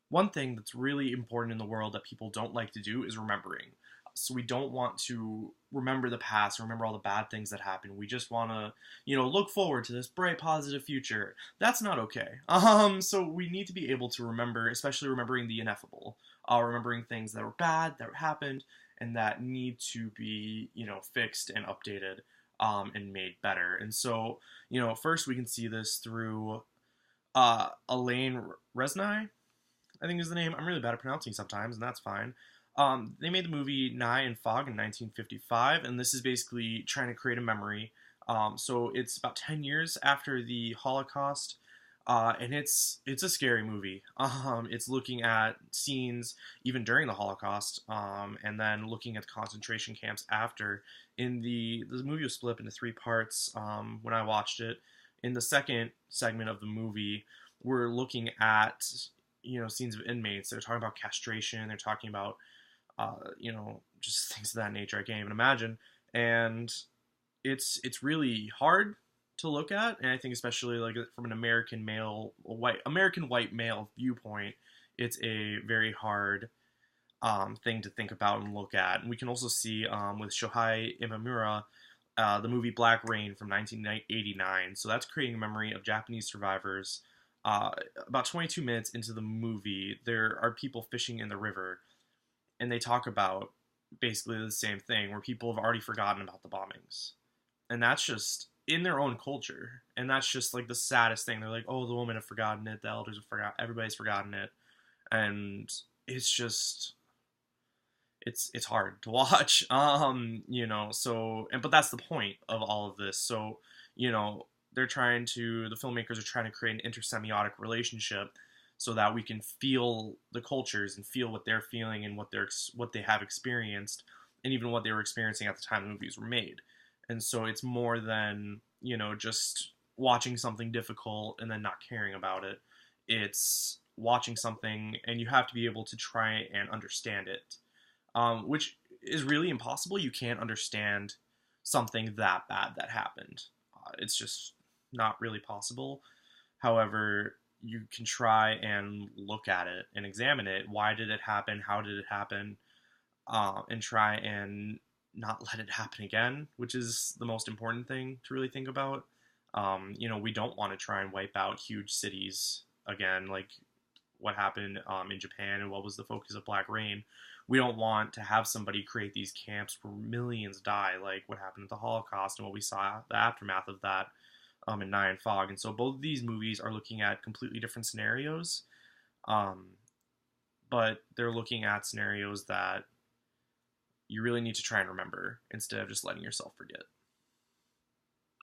one thing that's really important in the world that people don't like to do is remembering. So we don't want to remember the past, remember all the bad things that happened. We just want to, look forward to this bright, positive future. That's not okay. So we need to be able to remember, especially remembering the ineffable, remembering things that were bad, that happened, and that need to be, fixed and updated, and made better. And so, first we can see this through Elaine Resnais, I think is the name. I'm really bad at pronouncing sometimes, and that's fine. They made the movie Nye and Fog in 1955, and this is basically trying to create a memory. So it's about 10 years after the Holocaust, and it's a scary movie. It's looking at scenes even during the Holocaust, and then looking at the concentration camps after. The movie was split up into three parts when I watched it. In the second segment of the movie, we're looking at scenes of inmates. They're talking about castration. They're talking about just things of that nature. I can't even imagine. And it's really hard to look at, and I think especially like from an American white male viewpoint, it's a very hard thing to think about and look at. And we can also see with Shohei Imamura, the movie Black Rain from 1989. So that's creating a memory of Japanese survivors. About 22 minutes into the movie, there are people fishing in the river, and they talk about basically the same thing, where people have already forgotten about the bombings. And that's just in their own culture. And that's just like the saddest thing. They're like, oh, the women have forgotten it, the elders have forgotten, everybody's forgotten it. And it's just it's hard to watch. But that's the point of all of this. So, the filmmakers are trying to create an intersemiotic relationship so that we can feel the cultures and feel what they're feeling and what they have experienced, and even what they were experiencing at the time the movies were made. And so it's more than, just watching something difficult and then not caring about it. It's watching something and you have to be able to try and understand it, which is really impossible. You can't understand something that bad that happened. It's just not really possible. However, you can try and look at it and examine it. Why did it happen? How did it happen? And try and not let it happen again, which is the most important thing to really think about. We don't want to try and wipe out huge cities again, like what happened in Japan and what was the focus of Black Rain. We don't want to have somebody create these camps where millions die, like what happened at the Holocaust and what we saw the aftermath of that in Nye and Fog. And so both of these movies are looking at completely different scenarios, but they're looking at scenarios that you really need to try and remember instead of just letting yourself forget.